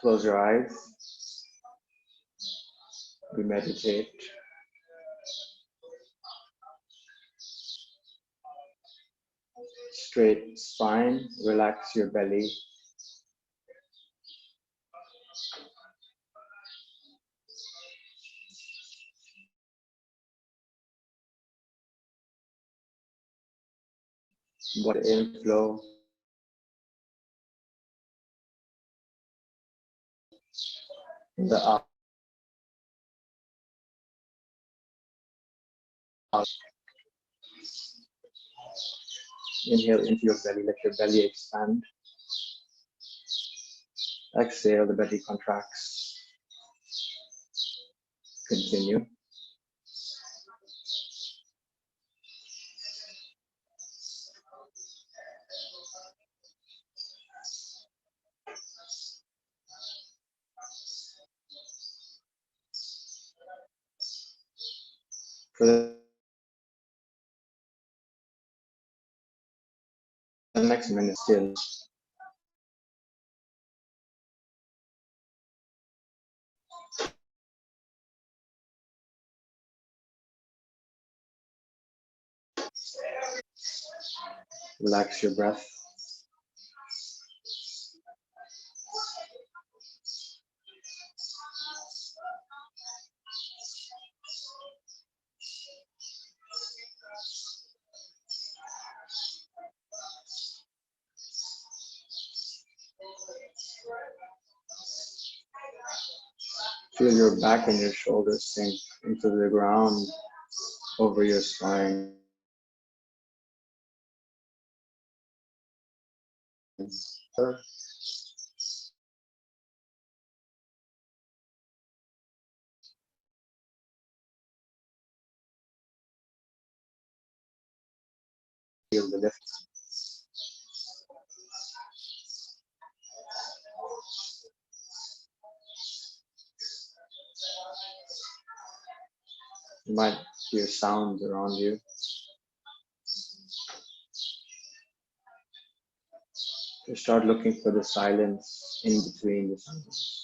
Close your eyes. We meditate. Straight spine, relax your belly. What inflow. The out. Inhale into your belly, let your belly expand. Exhale, the belly contracts. Continue. For the next minute, still. Relax your breath. Feel your back and your shoulders sink into the ground over your spine. Feel the lift. You might hear sounds around you. You start looking for the silence in between the sounds.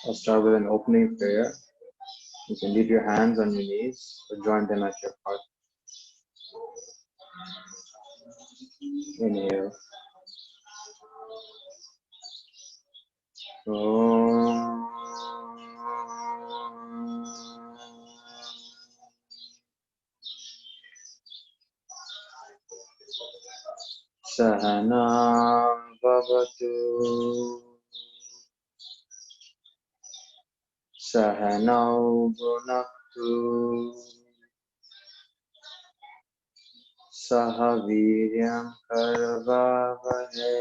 I'll start with an opening prayer. You can leave your hands on your knees or join them at your heart. Inhale. Om. Sahana Bhavatu. Sahanau Bhunaktu. Sahaviryam Karavavahe.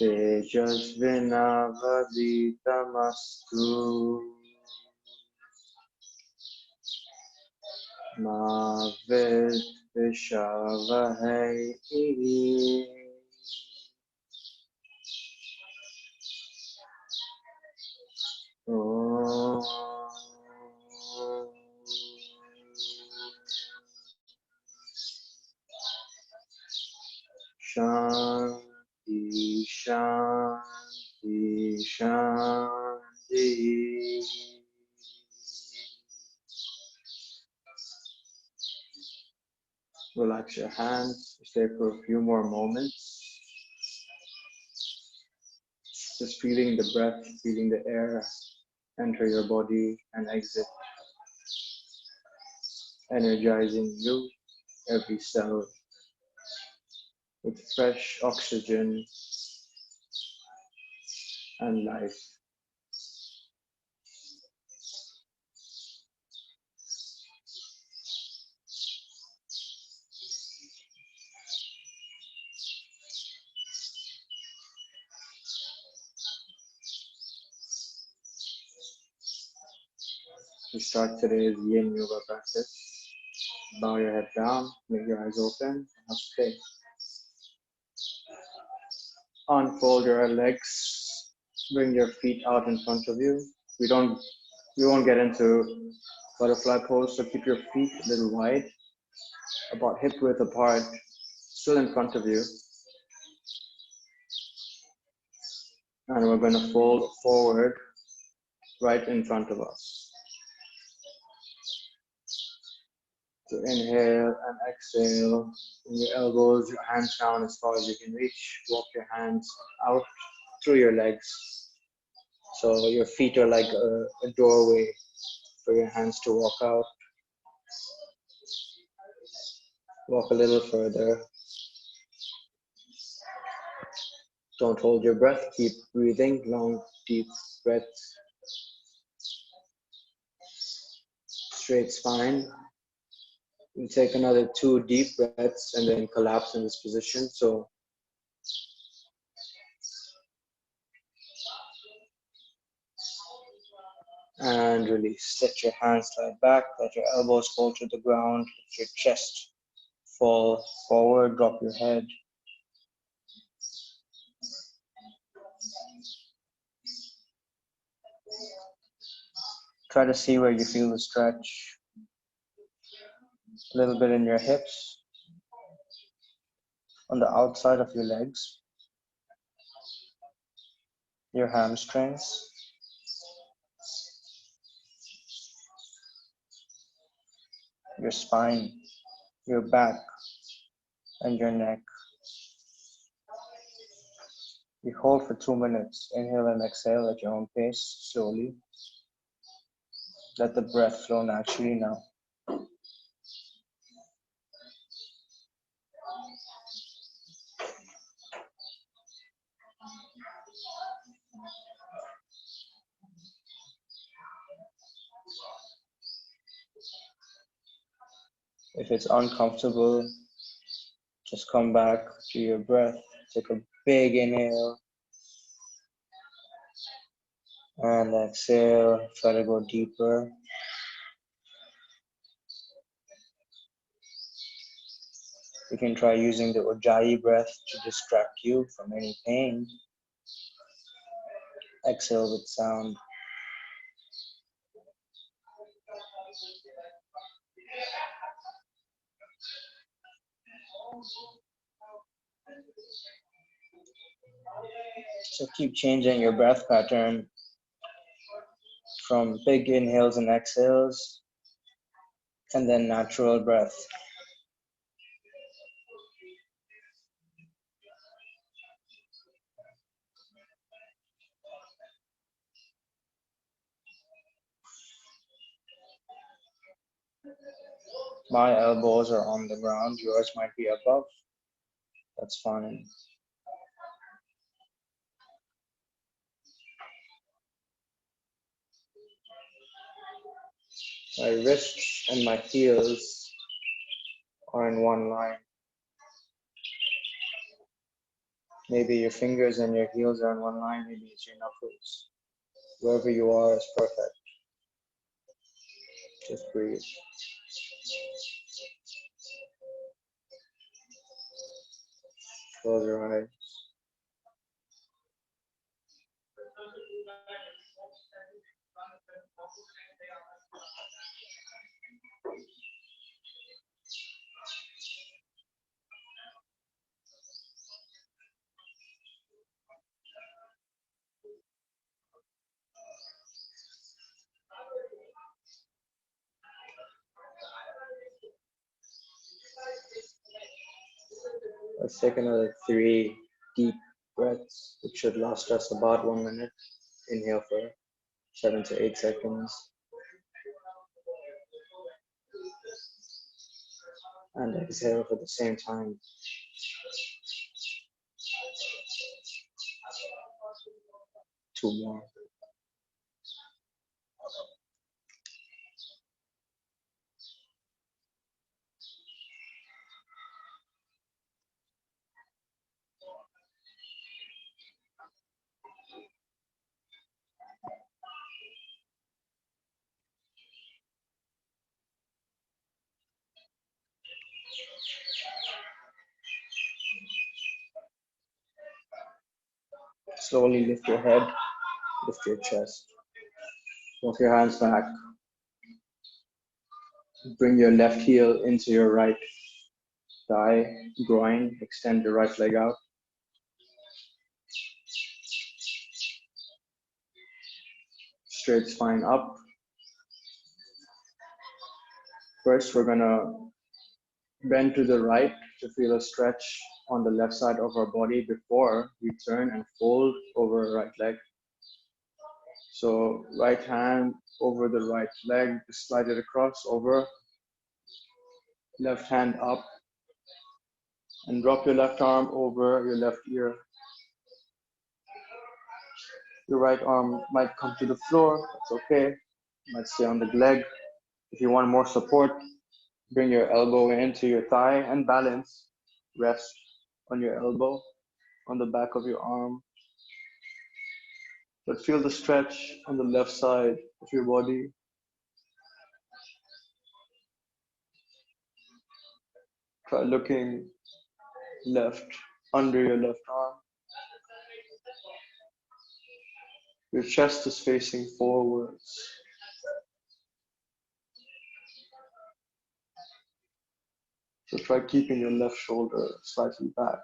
Tejasvinavaditamastu. Ma Vidvishavahe. Om. Shanti, Shanti, Shanti. Relax your hands. Stay for a few more moments. Just feeling the breath, feeling the air enter your body and exit, energizing you, every cell, with fresh oxygen and life. We start today's yin yoga practice. Bow your head down, make your eyes open, namaste. Unfold your legs, bring your feet out in front of you. We won't get into butterfly pose, so keep your feet a little wide, about hip width apart, still in front of you. And we're going to fold forward right in front of us. So inhale and exhale. Bring your elbows, your hands down as far as you can reach. Walk your hands out through your legs. So your feet are like a doorway for your hands to walk out. Walk a little further. Don't hold your breath. Keep breathing. Long, deep breaths. Straight spine. You take another 2 deep breaths and then collapse in this position. So and release. Let your hands slide back. Let your elbows fall to the ground. Let your chest fall forward. Drop your head. Try to see where you feel the stretch. A little bit in your hips, on the outside of your legs, your hamstrings, your spine, your back, and your neck. You hold for 2 minutes. Inhale and exhale at your own pace, slowly. Let the breath flow naturally now. If it's uncomfortable, just come back to your breath. Take a big inhale and exhale. Try to go deeper. You can try using the Ujjayi breath to distract you from any pain. Exhale with sound. So keep changing your breath pattern from big inhales and exhales, and then natural breath. My elbows are on the ground, yours might be above. That's fine. My wrists and my heels are in one line. Maybe your fingers and your heels are in one line, maybe it's your knuckles. Wherever you are is perfect. Just breathe. Close your eyes. Let's take another 3 deep breaths, which should last us about 1 minute. Inhale for 7 to 8 seconds. And exhale for the same time. Two more. Slowly lift your head, lift your chest. Walk your hands back. Bring your left heel into your right thigh, groin. Extend your right leg out. Straight spine up. First, we're gonna bend to the right to feel a stretch on the left side of our body before we turn and fold over our right leg. So right hand over the right leg, slide it across over, left hand up, and drop your left arm over your left ear. Your right arm might come to the floor, that's okay. Might stay on the leg. If you want more support, bring your elbow into your thigh and balance. Rest on your elbow, on the back of your arm. But feel the stretch on the left side of your body. Try looking left under your left arm. Your chest is facing forwards. So try keeping your left shoulder slightly back.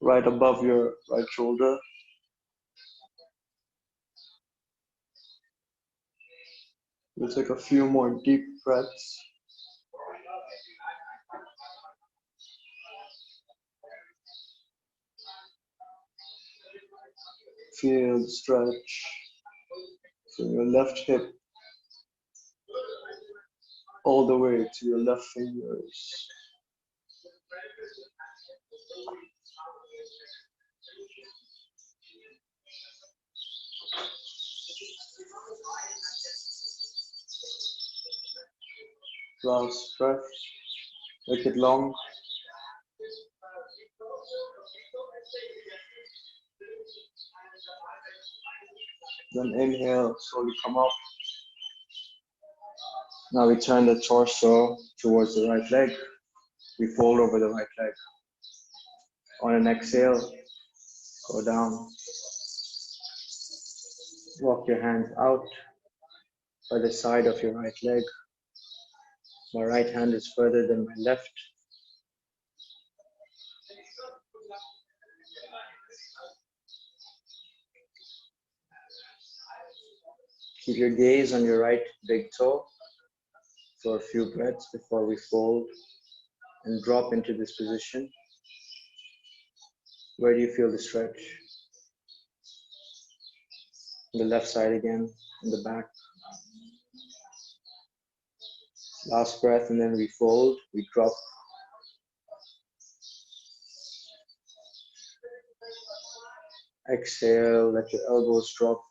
Right above your right shoulder. We'll take a few more deep breaths. Feel the stretch from your left hip all the way to your left fingers. Last breath, make it long. Then inhale, slowly come up. Now we turn the torso towards the right leg. We fold over the right leg. On an exhale, go down. Walk your hands out by the side of your right leg. My right hand is further than my left. Keep your gaze on your right big toe for a few breaths before we fold and drop into this position. Where do you feel the stretch? On the left side again, in the back. Last breath, and then we fold, we drop. Exhale, let your elbows drop,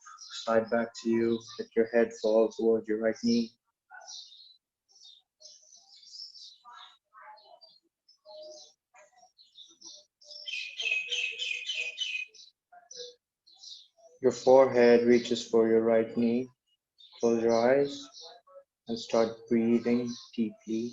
slide back to you, let your head fall towards your right knee. Your forehead reaches for your right knee. Close your eyes and start breathing deeply.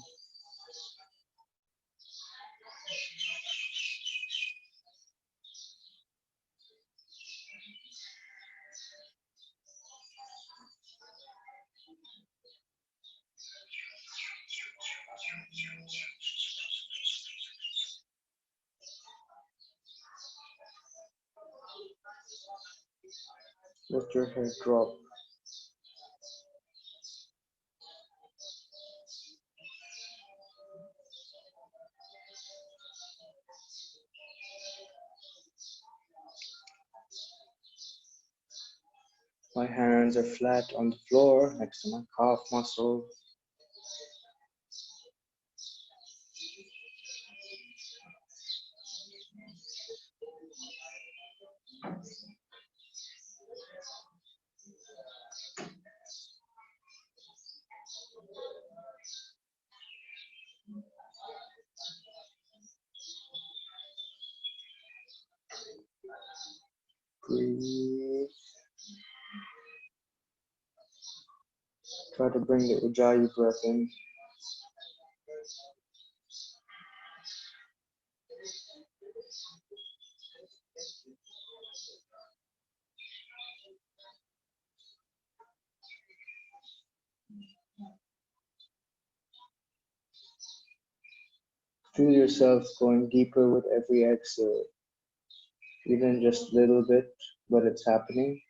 Let your head drop. My hands are flat on the floor next to my calf muscle. Breathe. Try to bring the Ujjayi breath in. Feel yourself going deeper with every exhale, even just a little bit, but it's happening.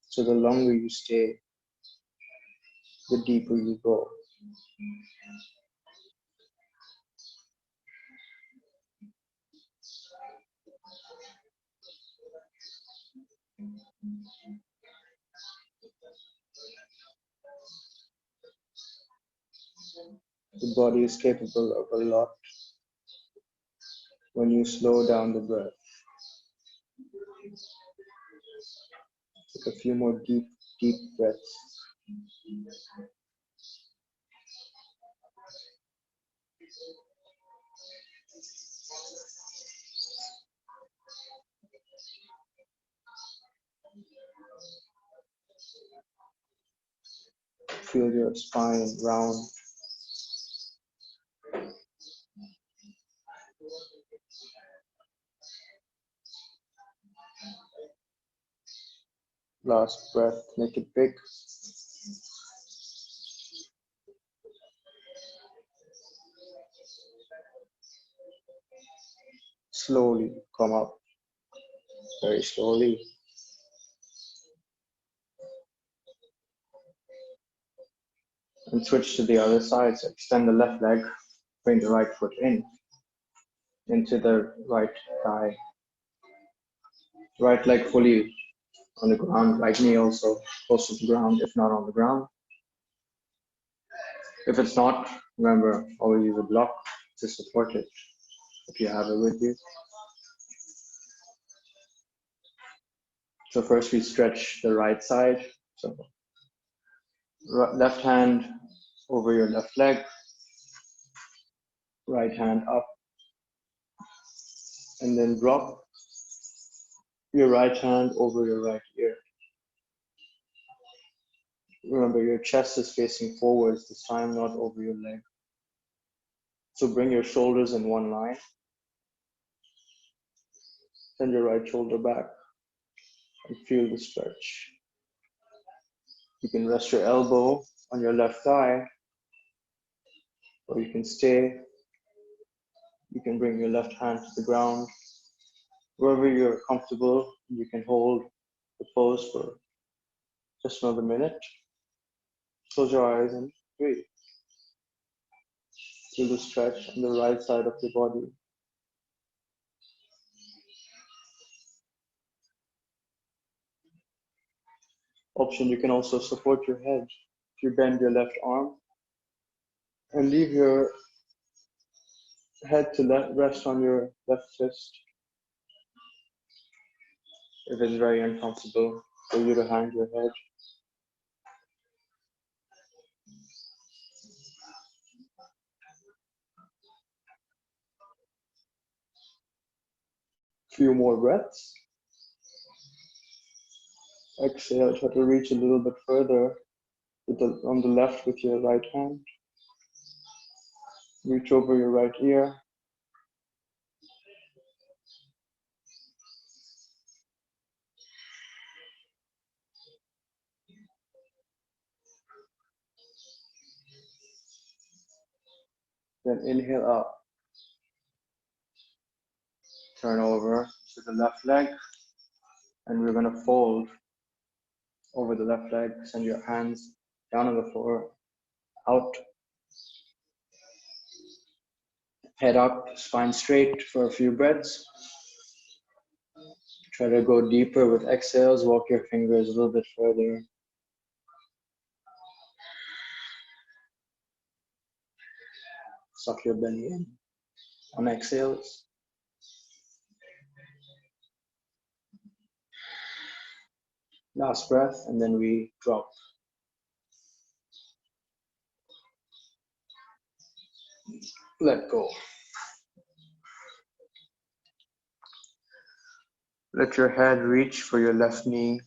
So the longer you stay, the deeper you go. The body is capable of a lot when you slow down the breath. Take a few more deep breaths. Feel your spine round. Last breath, make it big. Slowly come up, very slowly. And switch to the other side. So extend the left leg, bring the right foot in, into the right thigh. Right leg fully on the ground, right knee also close to the ground, if not on the ground. If it's not, remember, always use a block to support it if you have it with you. So first we stretch the right side. So left hand over your left leg, right hand up, and then drop your right hand over your right ear. Remember, your chest is facing forwards this time, not over your leg. So bring your shoulders in one line. Send your right shoulder back and feel the stretch. You can rest your elbow on your left thigh, or you can stay. You can bring your left hand to the ground. Wherever you're comfortable, you can hold the pose for just another minute. Close your eyes and breathe. Feel the stretch on the right side of your body. Option, you can also support your head. If you bend your left arm and leave your head to rest on your left fist. If it's very uncomfortable for you to hang your head. Few more breaths. Exhale, try to reach a little bit further on the left with your right hand. Reach over your right ear. Then inhale up. Turn over to the left leg. And we're going to fold over the left leg. Send your hands down on the floor, out. Head up, spine straight for a few breaths. Try to go deeper with exhales. Walk your fingers a little bit further. Suck your belly in on exhales. Last breath, and then we drop. Let go. Let your head reach for your left knee.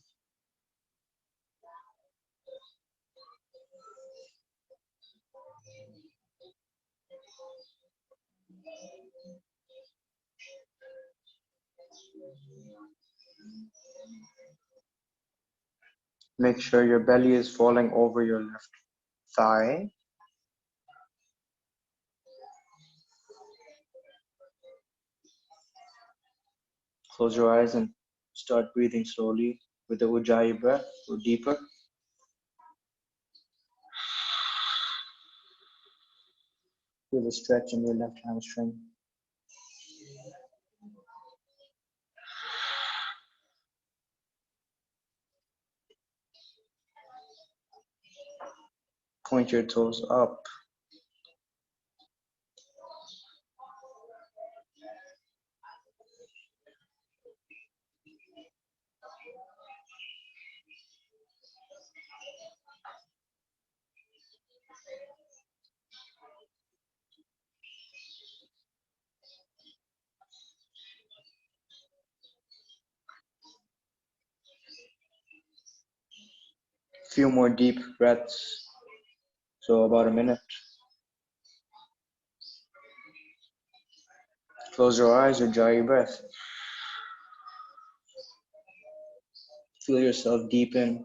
Make sure your belly is falling over your left thigh, close your eyes and start breathing slowly with the Ujjayi breath or deeper. Feel the stretch in your left hamstring. Point your toes up. Few more deep breaths. So about a minute. Close your eyes, Ujjayi breath. Feel yourself deepen.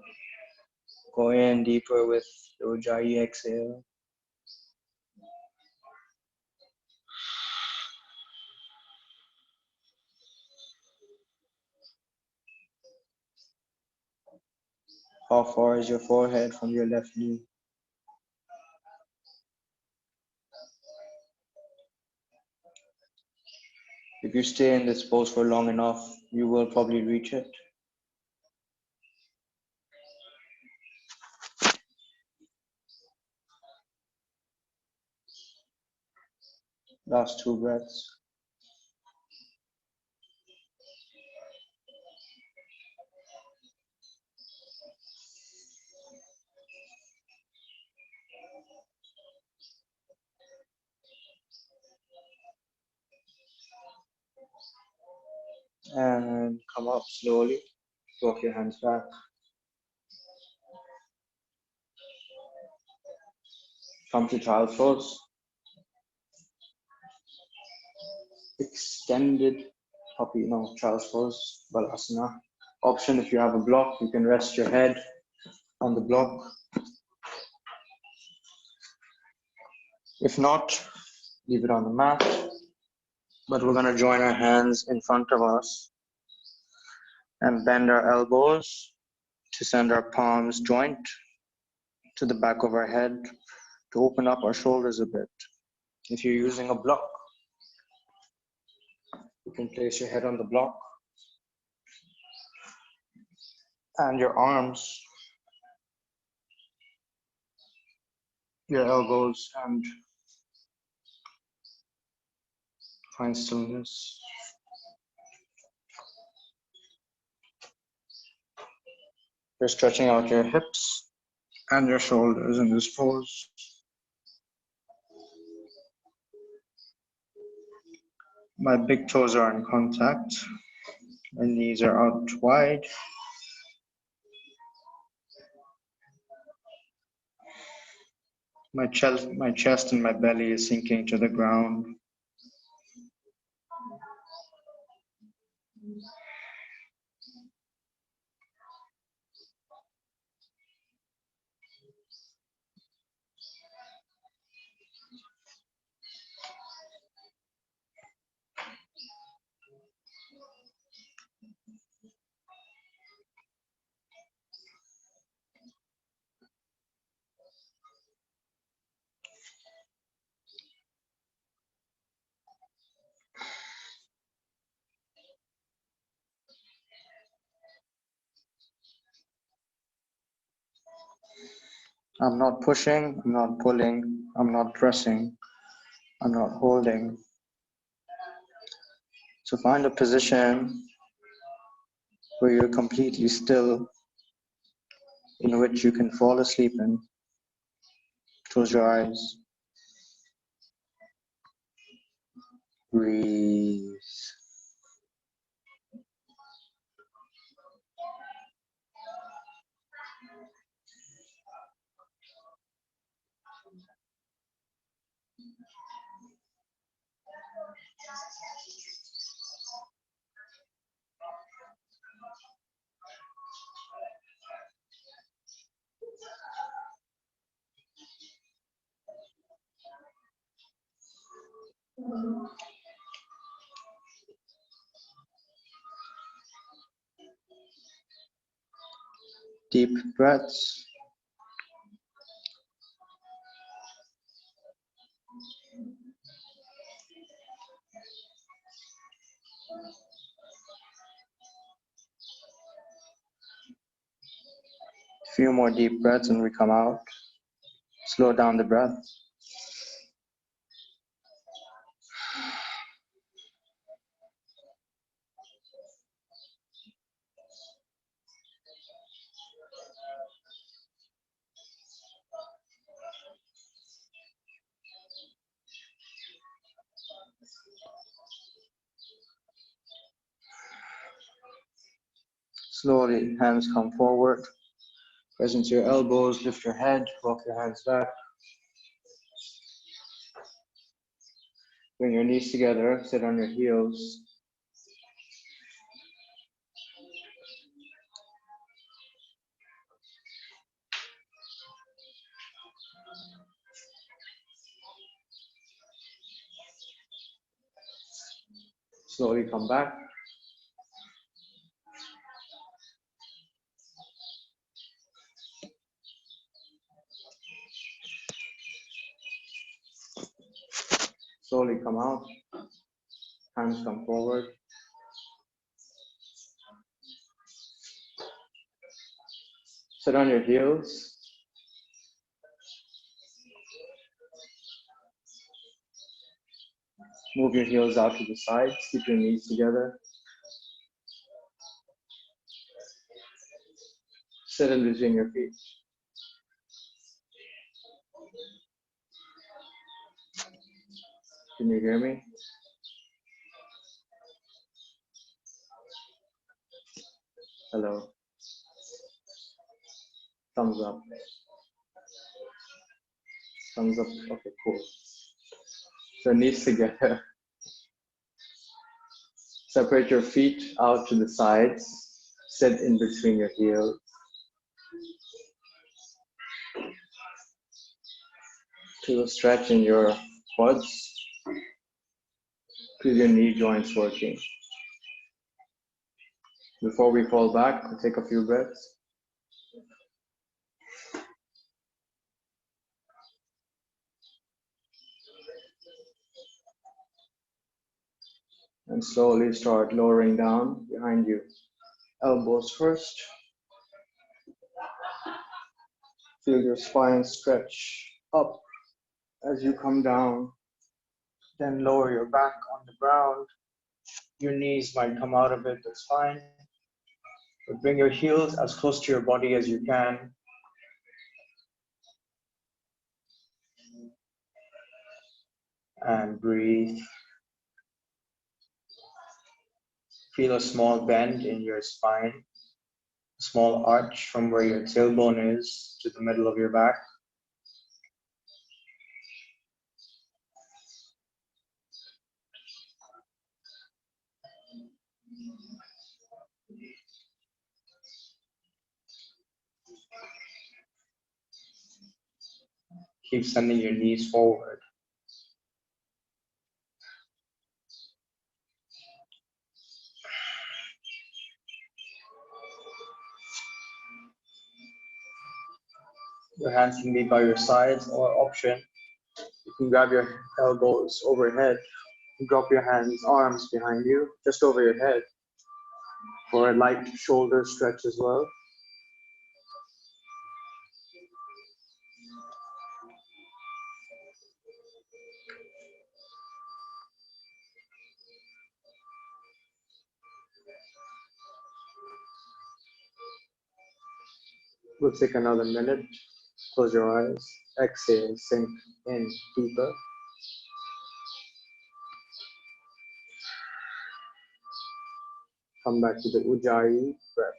Go in deeper with the Ujjayi exhale. How far is your forehead from your left knee? If you stay in this pose for long enough, you will probably reach it. Last two breaths. And come up slowly. Walk your hands back. Come to child's pose. Extended puppy, no, child's pose, balasana. Option, if you have a block, you can rest your head on the block. If not, leave it on the mat. But we're going to join our hands in front of us and bend our elbows to send our palms joint to the back of our head to open up our shoulders a bit. If you're using a block, you can place your head on the block and your arms, your elbows, and find stillness. You're stretching out your hips and your shoulders in this pose. My big toes are in contact. My knees are out wide. My chest and my belly is sinking to the ground. I'm not pushing, I'm not pulling, I'm not pressing, I'm not holding. So find a position where you're completely still, in which you can fall asleep in. Close your eyes. Breathe. Deep breaths. A few more deep breaths and we come out. Slow down the breath. Slowly, hands come forward. Press into your elbows, lift your head, walk your hands back. Bring your knees together, sit on your heels. Slowly come back. Slowly come out. Hands come forward. Sit on your heels. Move your heels out to the sides. Keep your knees together. Sit in between your feet. Can you hear me? Hello. Thumbs up. Thumbs up. Okay, cool. So knees together. Separate your feet out to the sides. Sit in between your heels. Feel a stretch in your quads. Feel your knee joints working. Before we fall back, we'll take a few breaths. And slowly start lowering down behind you. Elbows first. Feel your spine stretch up as you come down. Then lower your back on the ground. Your knees might come out a bit, that's fine. But bring your heels as close to your body as you can. And breathe. Feel a small bend in your spine, a small arch from where your tailbone is to the middle of your back. Keep sending your knees forward. Your hands can be by your sides, or option, you can grab your elbows overhead. Drop your hands, arms behind you, just over your head, for a light shoulder stretch as well. We'll take another minute. Close your eyes. Exhale, sink in deeper. Come back to the Ujjayi breath.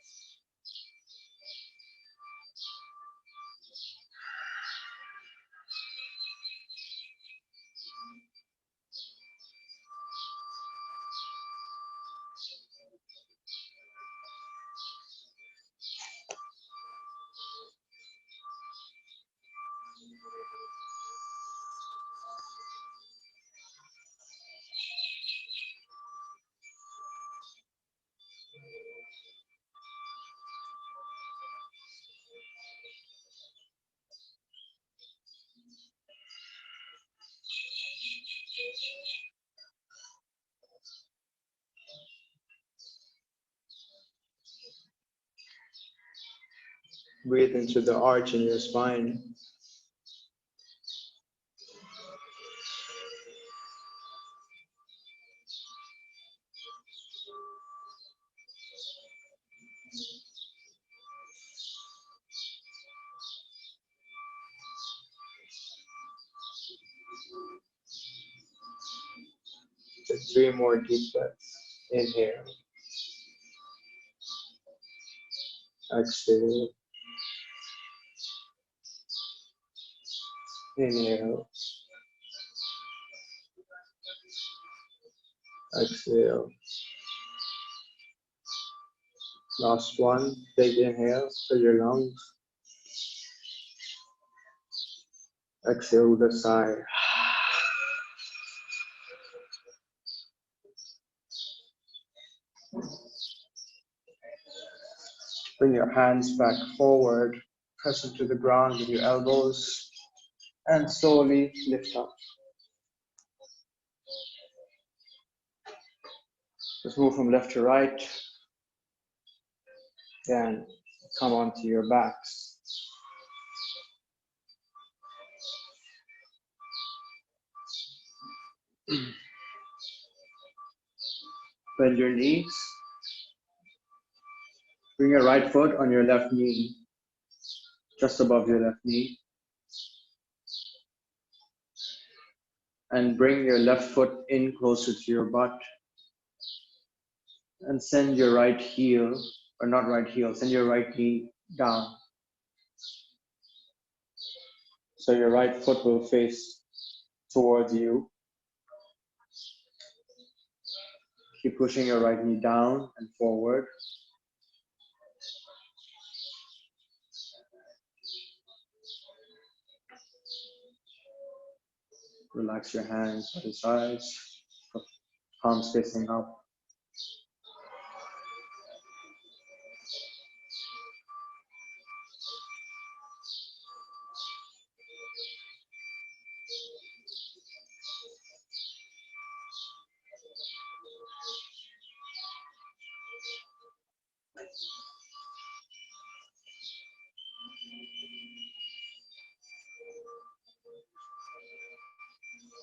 Breathe into the arch in your spine. Take 3 more deep breaths. Inhale. Exhale. Inhale. Exhale. Last one. Big inhale. Fill your lungs. Exhale with a sigh. Bring your hands back forward. Press into the ground with your elbows. And slowly lift up. Let's move from left to right. Then come onto your backs. Bend your knees. Bring your right foot on your left knee, just above your left knee. And bring your left foot in closer to your butt. And send your right heel, or not right heel, send your right knee down. So your right foot will face towards you. Keep pushing your right knee down and forward. Relax your hands by the sides, palms facing up.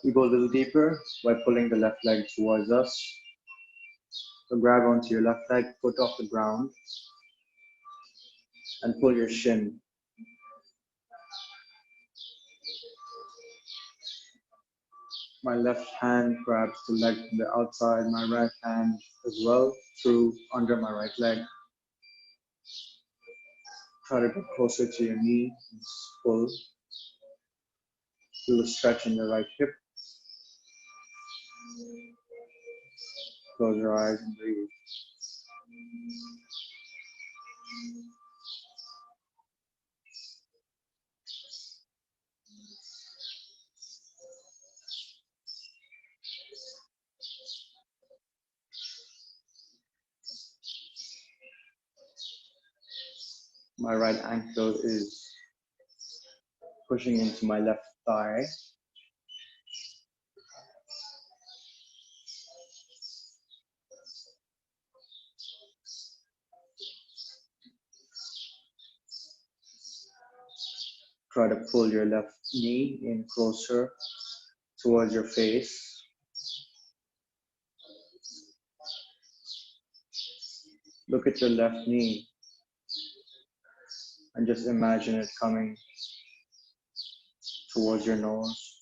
We go a little deeper by pulling the left leg towards us. So grab onto your left leg, foot off the ground, and pull your shin. My left hand grabs the leg from the outside, my right hand as well, through under my right leg. Try to get closer to your knee and pull. Do a stretch in your right hip. Close your eyes and breathe. My right ankle is pushing into my left thigh. Try to pull your left knee in closer towards your face. Look at your left knee and just imagine it coming towards your nose.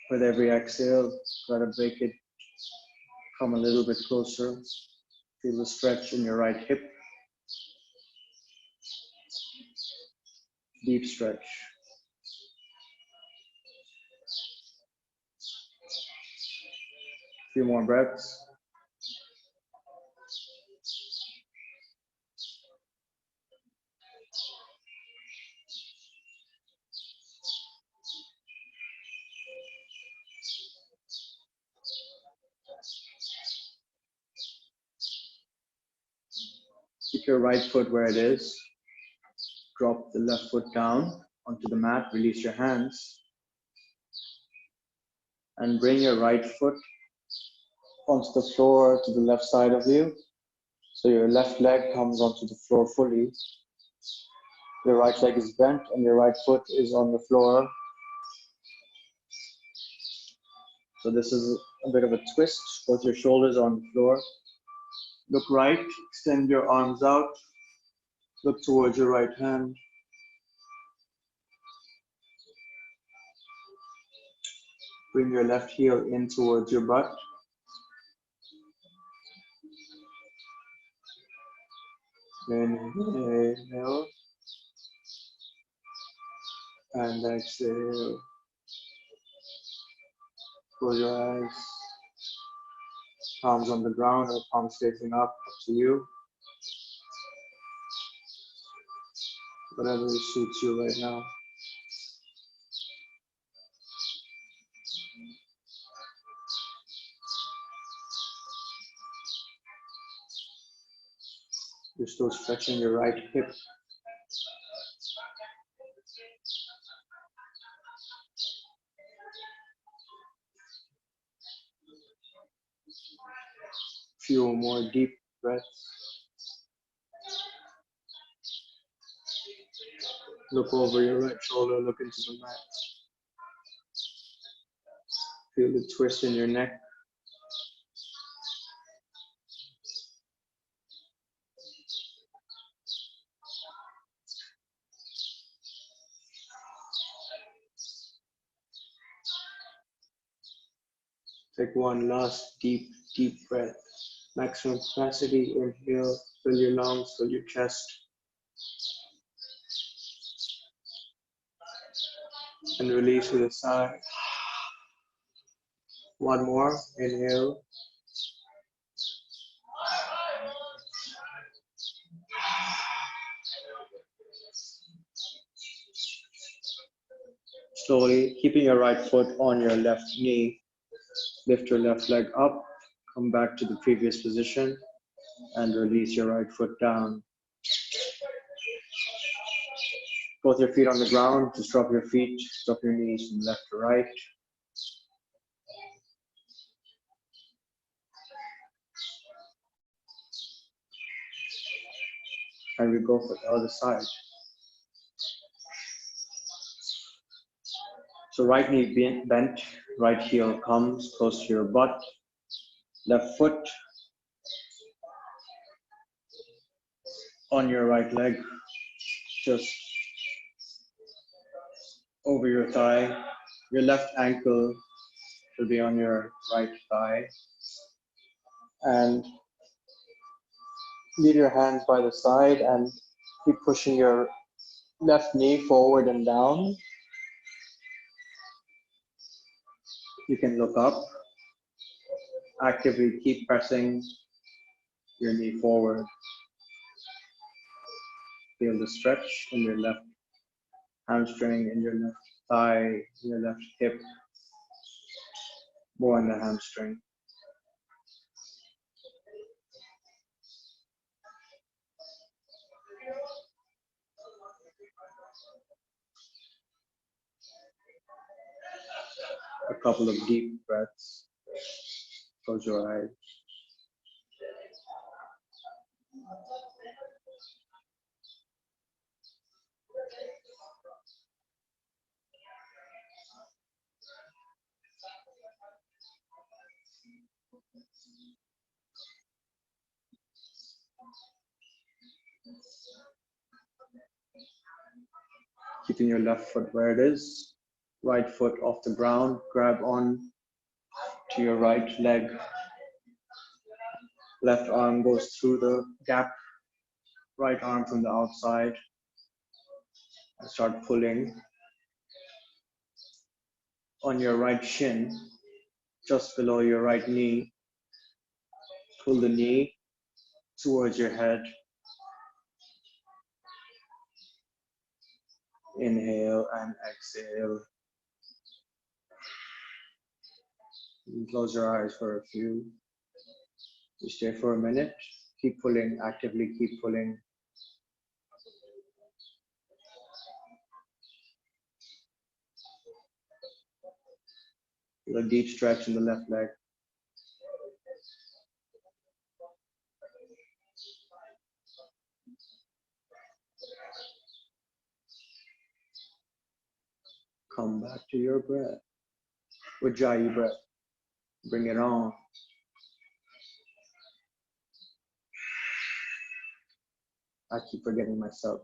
With every exhale, try to make it come a little bit closer. Feel the stretch in your right hip. Deep stretch. Few more breaths. Keep your right foot where it is. Drop the left foot down onto the mat. Release your hands. And bring your right foot onto the floor to the left side of you. So your left leg comes onto the floor fully. Your right leg is bent and your right foot is on the floor. So this is a bit of a twist. Both your shoulders are on the floor. Look right, extend your arms out. Look towards your right hand. Bring your left heel in towards your butt. Inhale and exhale. Close your eyes. Palms on the ground or palms facing up to you. Whatever suits you right now. You're still stretching your right hip. Few more deep breaths. Look over your right shoulder, look into the mat. Feel the twist in your neck. Take one last deep, deep breath. Maximum capacity, inhale, fill your lungs, fill your chest. And release with a sigh. One more, inhale. Slowly, keeping your right foot on your left knee, lift your left leg up, come back to the previous position, and release your right foot down. Both your feet on the ground, just drop your feet, drop your knees from left to right. And we go for the other side. So right knee bent, right heel comes close to your butt, left foot on your right leg, just over your thigh. Your left ankle should be on your right thigh. And lead your hands by the side and keep pushing your left knee forward and down. You can look up. Actively keep pressing your knee forward. Feel the stretch in your left hamstring, in your left thigh, in your left hip, more in the hamstring. A couple of deep breaths. Close your eyes. Keeping your left foot where it is, right foot off the ground, grab on to your right leg. Left arm goes through the gap, right arm from the outside, and start pulling on your right shin, just below your right knee. Pull the knee towards your head. Inhale and exhale. You can close your eyes for a few. You stay for a minute. Keep pulling, actively keep pulling. Feel a deep stretch in the left leg. Come back to your breath. Ujjayi breath. Bring it on. I keep forgetting myself.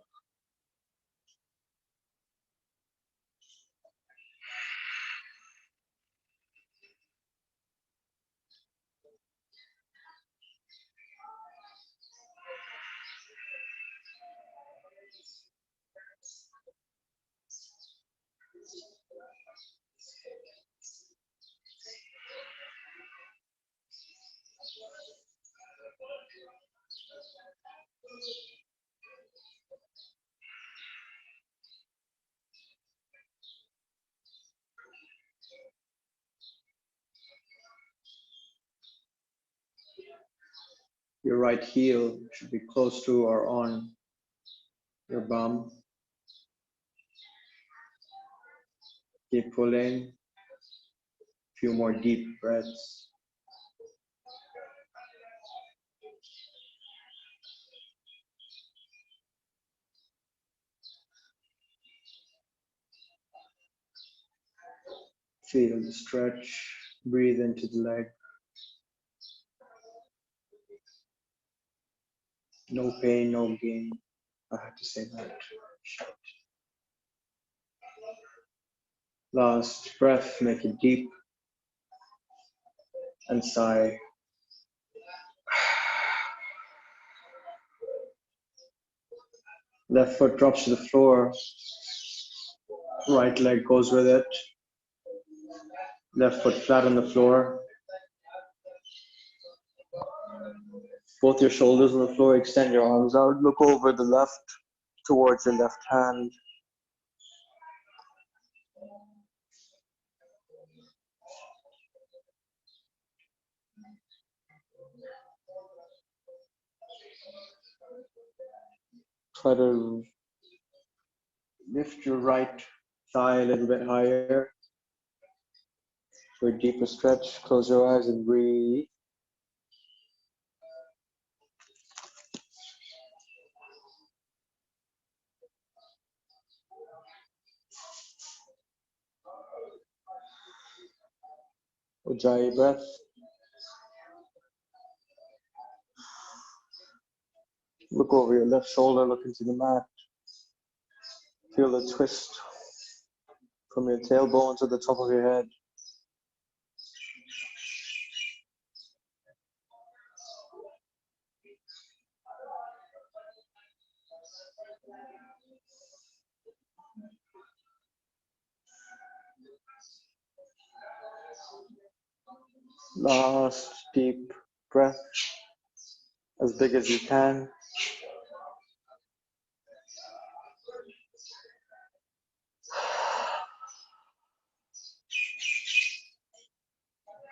Your right heel should be close to or on your bum. Keep pulling. A few more deep breaths. Feel the stretch. Breathe into the leg. No pain, no gain. I had to say that. Last breath, make it deep and sigh. Left foot drops to the floor. Right leg goes with it. Left foot flat on the floor. Both your shoulders on the floor. Extend your arms out. Look over the left towards your left hand. Try to lift your right thigh a little bit higher. For a deeper stretch, close your eyes and breathe. Ujjayi breath. Look over your left shoulder, look into the mat. Feel the twist from your tailbone to the top of your head. Last deep breath, as big as you can.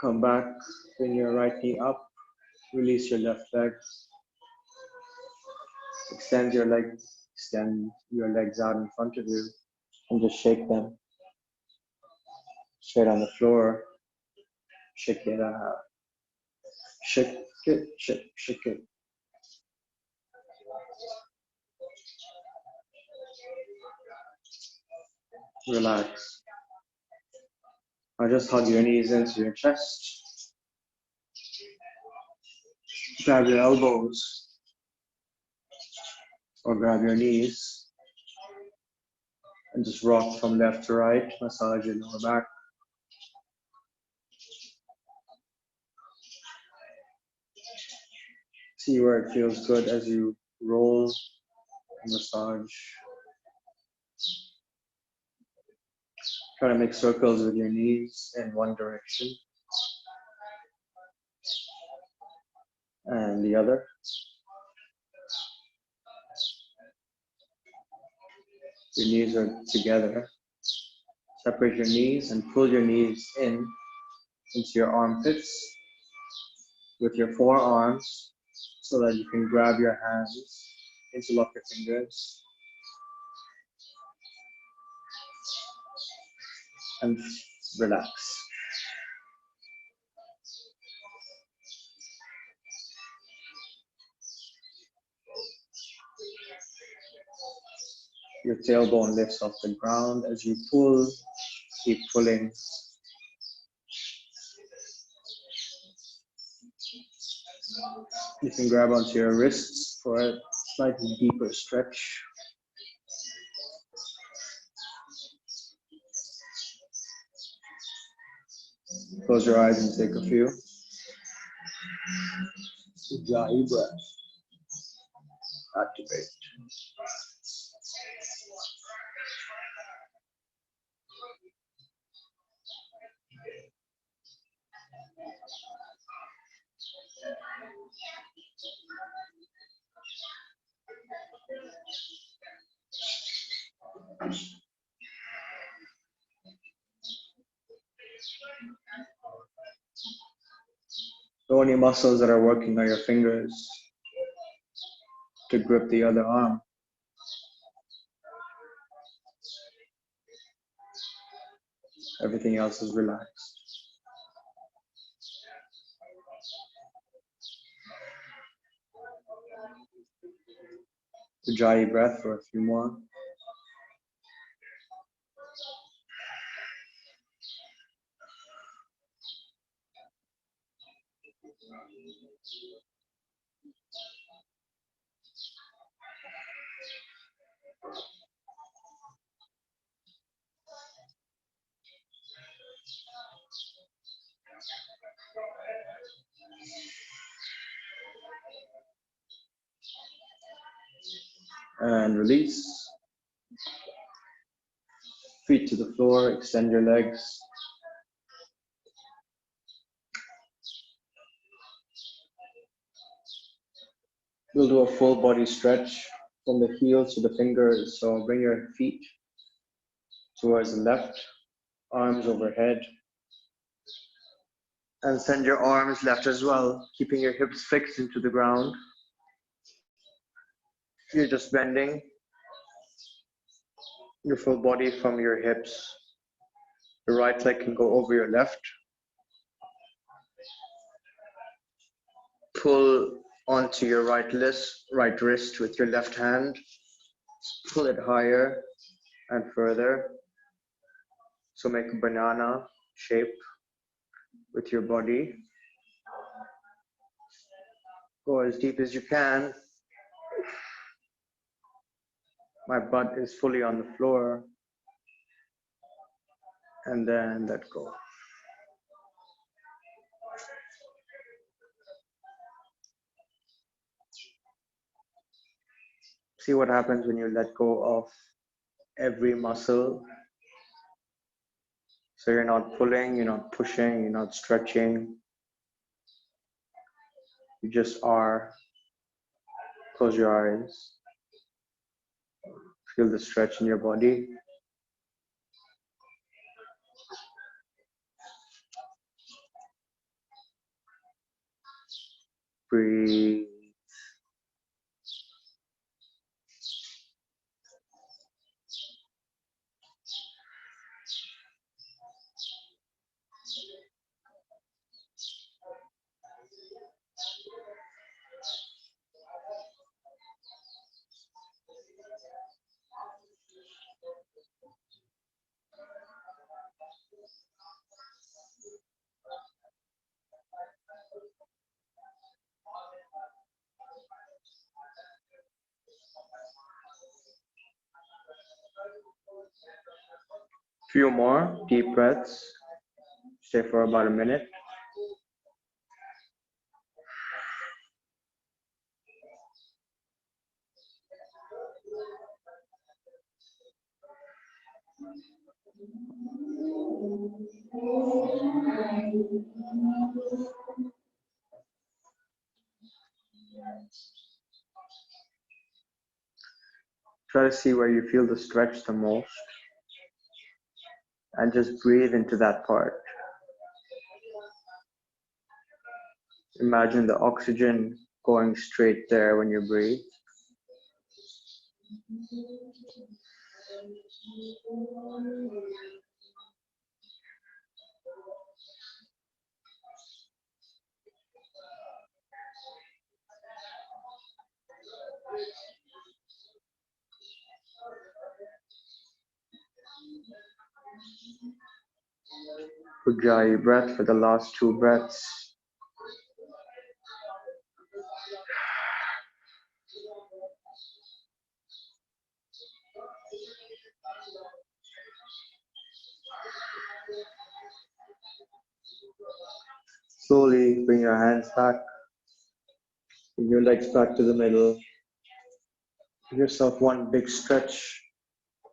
Come back, bring your right knee up, release your left leg. Extend your legs out in front of you and just shake them. Straight on the floor. Shake it out. Shake it, shake it. Relax. Now just hug your knees into your chest. Grab your elbows or grab your knees and just rock from left to right. Massage your lower back. See where it feels good as you roll and massage. Try to make circles with your knees in one direction and the other. Your knees are together. Separate your knees and pull your knees in into your armpits with your forearms so that you can grab your hands, interlock your fingers, and relax. Your tailbone lifts off the ground as you pull Keep pulling. You can grab onto your wrists for a slightly deeper stretch. Close your eyes and take a few. Ujjayi breath. Activate. The only muscles that are working are your fingers to grip the other arm. Everything else is relaxed. Ujjayi breath for a few more. And release. Feet to the floor, extend your legs. We'll do a full body stretch from the heels to the fingers. So bring your feet towards the left, arms overhead. And send your arms left as well, keeping your hips fixed into the ground. You're just bending your full body from your hips. Your right leg can go over your left. Pull onto your right wrist with your left hand. Pull it higher and further. So make a banana shape with your body. Go as deep as you can. My butt is fully on the floor. And then let go. See what happens when you let go of every muscle. So you're not pulling, you're not pushing, you're not stretching. You just are. Close your eyes. Feel the stretch in your body. Breathe. Few more deep breaths. Stay for about a minute. Try to see where you feel the stretch the most and just breathe into that part. Imagine the oxygen going straight there when you breathe. Ujjayi breath for the last 2 breaths. Slowly bring your hands back, bring your legs back to the middle. Give yourself one big stretch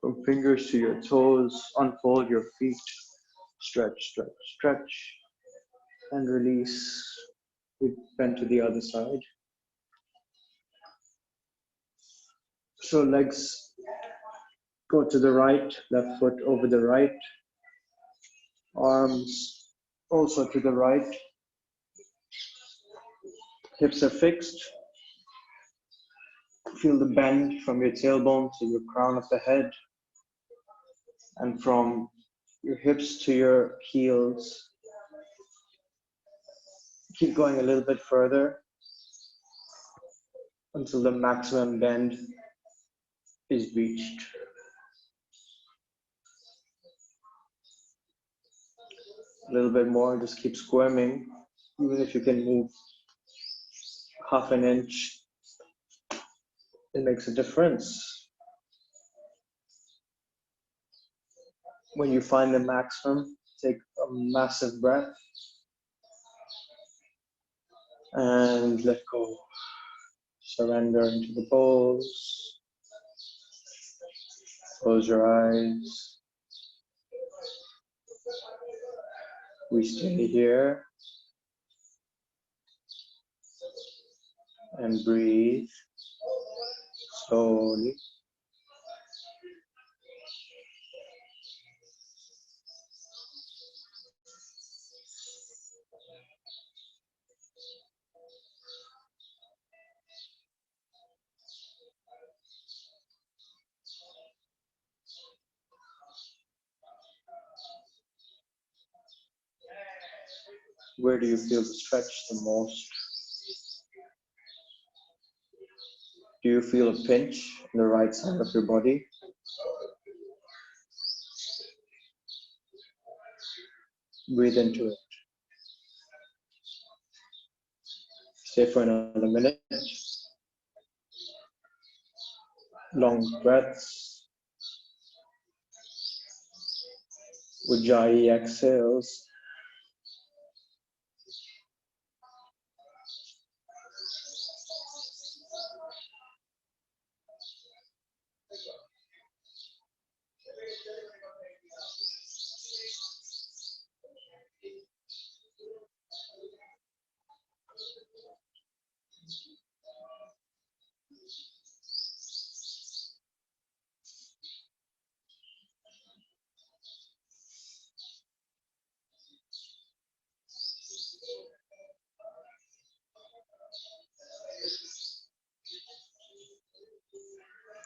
from fingers to your toes. Unfold your feet. Stretch, stretch, stretch, and release. We bend to the other side. So legs go to the right, left foot over the right, arms also to the right. Hips are fixed. Feel the bend from your tailbone to your crown of the head, and from your hips to your heels. Keep going a little bit further until the maximum bend is reached. A little bit more, just keep squirming. Even if you can move half an inch, it makes a difference. When you find the maximum, take a massive breath and let go. Surrender into the pose. Close your eyes. We stay here and breathe slowly. Where do you feel the stretch the most? Do you feel a pinch on the right side of your body? Breathe into it. Stay for another minute. Long breaths. Ujjayi exhales.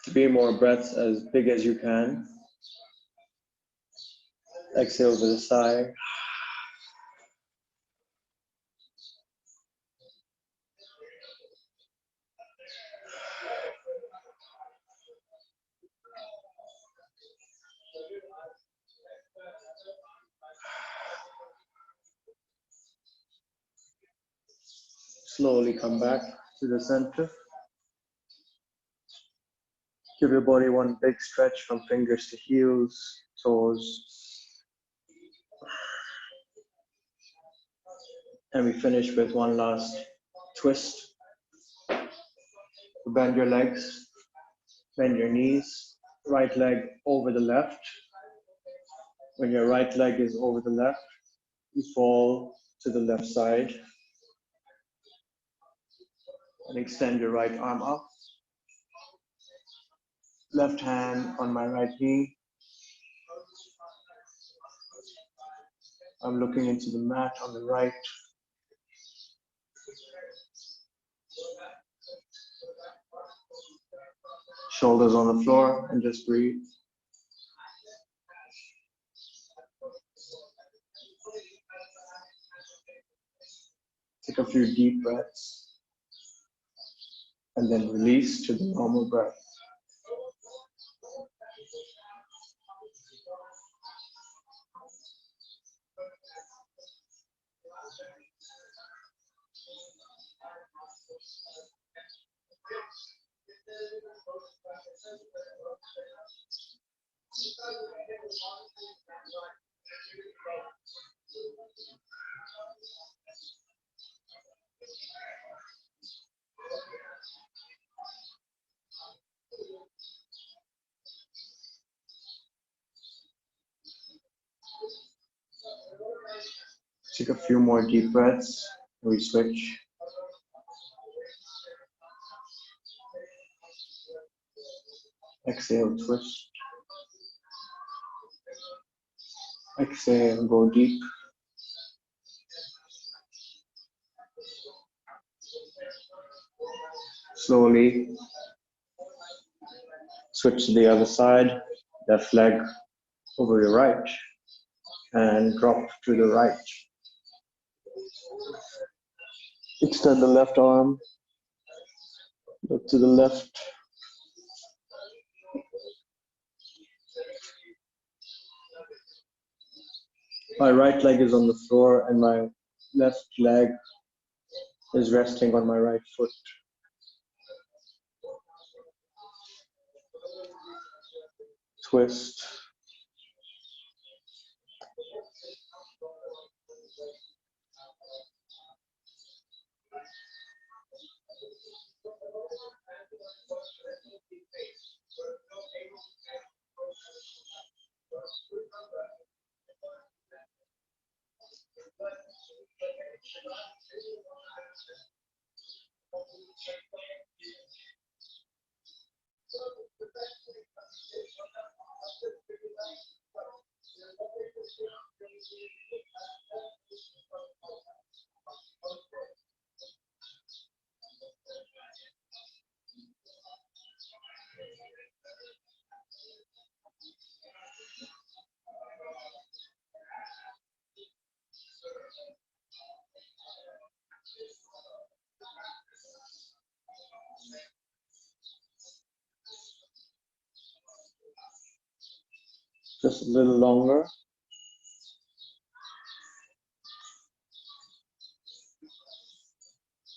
Three more breaths as big as you can. Exhale with a sigh. Slowly come back to the center. Give your body one big stretch from fingers to heels, toes. And we finish with one last twist. Bend your legs, bend your knees, right leg over the left. When your right leg is over the left, you fall to the left side and extend your right arm up. Left hand on my right knee. I'm looking into the mat on the right. Shoulders on the floor, and just breathe. Take a few deep breaths and then release to the normal breath. Take a few more deep breaths. We switch. Exhale, twist. Exhale, go deep. Slowly switch to the other side. Left leg over your right and drop to the right. Extend the left arm. Look to the left. My right leg is on the floor and my left leg is resting on my right foot. Twist. Just a little longer.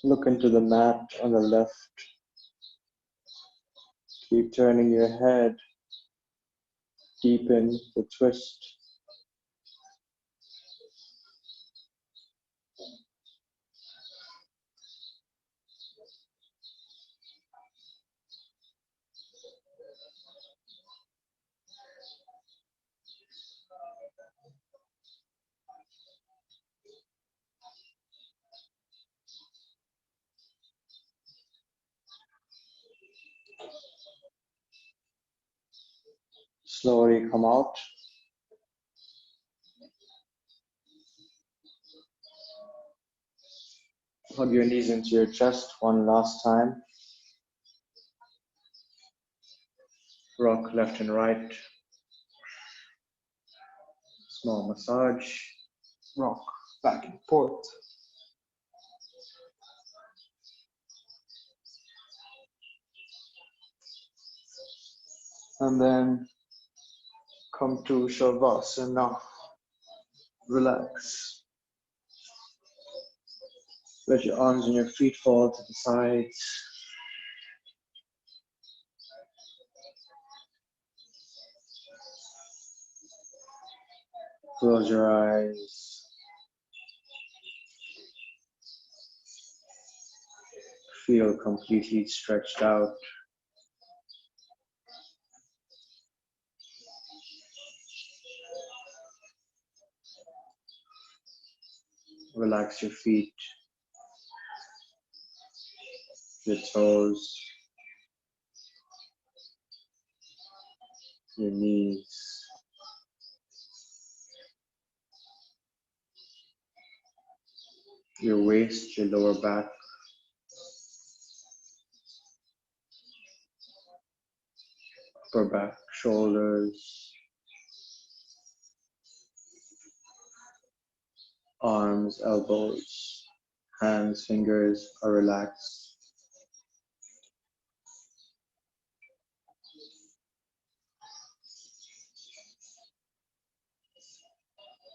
Look into the mat on the left. Keep turning your head. Deepen the twist. Slowly come out. Hug your knees into your chest one last time. Rock left and right. Small massage. Rock back and forth. And then come to Shavasana. Relax. Let your arms and your feet fall to the sides. Close your eyes. Feel completely stretched out. Relax your feet, your toes, your knees. Your waist, your lower back. Upper back, shoulders, arms, elbows, hands, fingers are relaxed.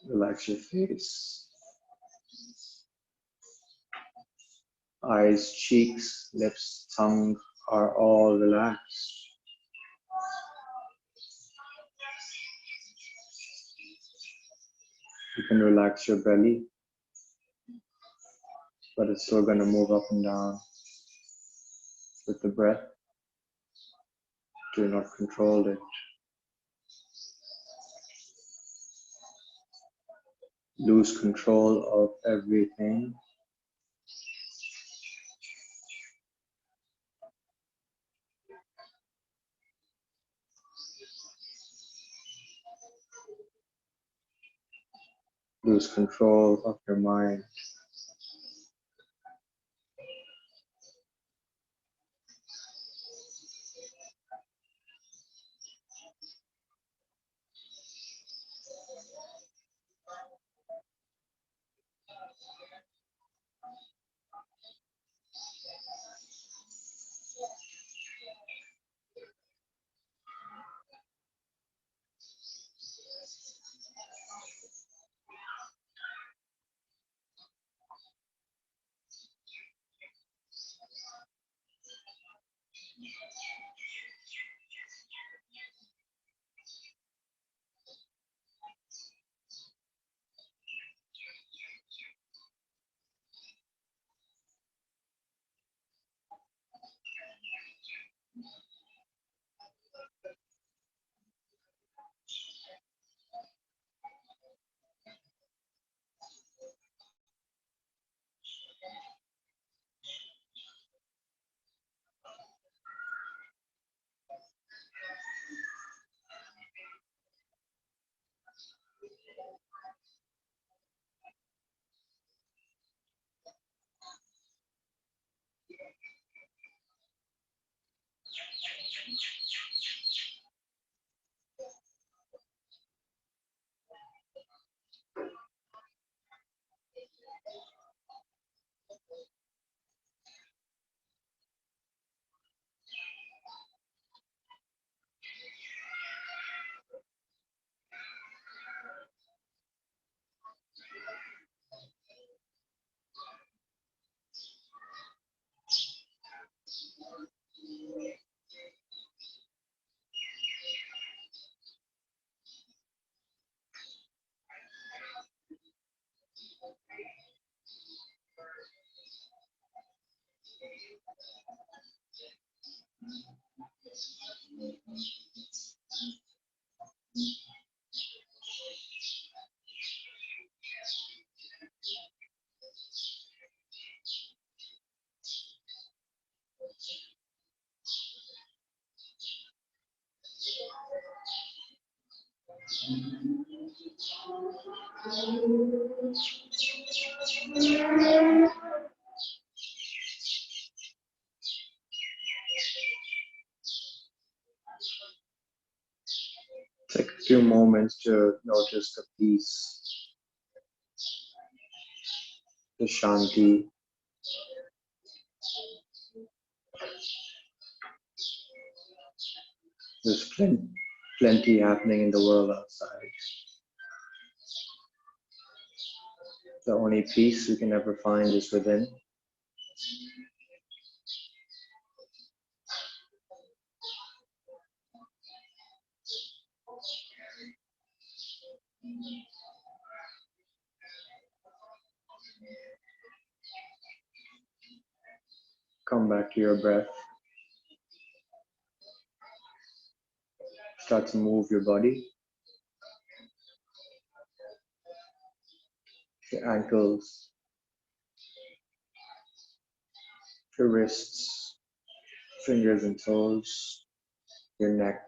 Relax your face. Eyes, cheeks, lips, tongue are all relaxed. You can relax your belly, but it's still going to move up and down with the breath. Do not control it. Lose control of everything. Lose control of your mind. Take a few moments to notice the peace, the shanti. There's plenty happening in the world outside. The only peace we can ever find is within. Come back to your breath. Start to move your body, your ankles, your wrists, fingers and toes, your neck.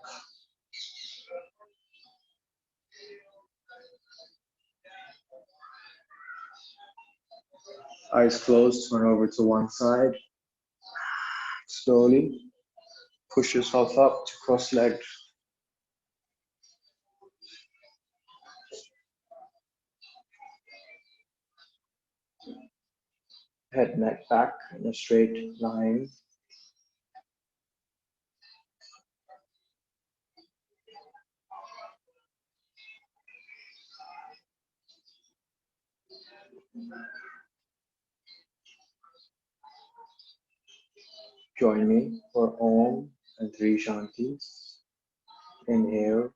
Eyes closed, turn over to one side. Slowly push yourself up to cross-legged. Head, neck, back in a straight line. Join me for Om and 3 Shantis. Inhale.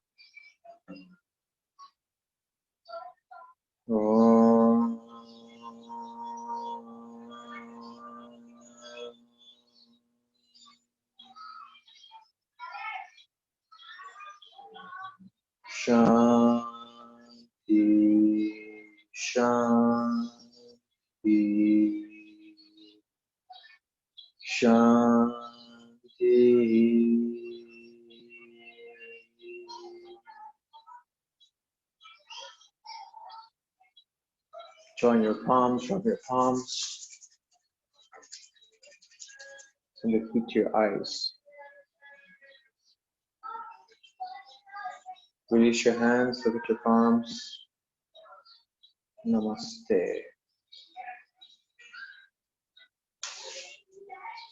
Om. Shanti, Shanti. Join your palms, rub your palms, and repeat to your eyes. Release your hands, look at your palms. Namaste.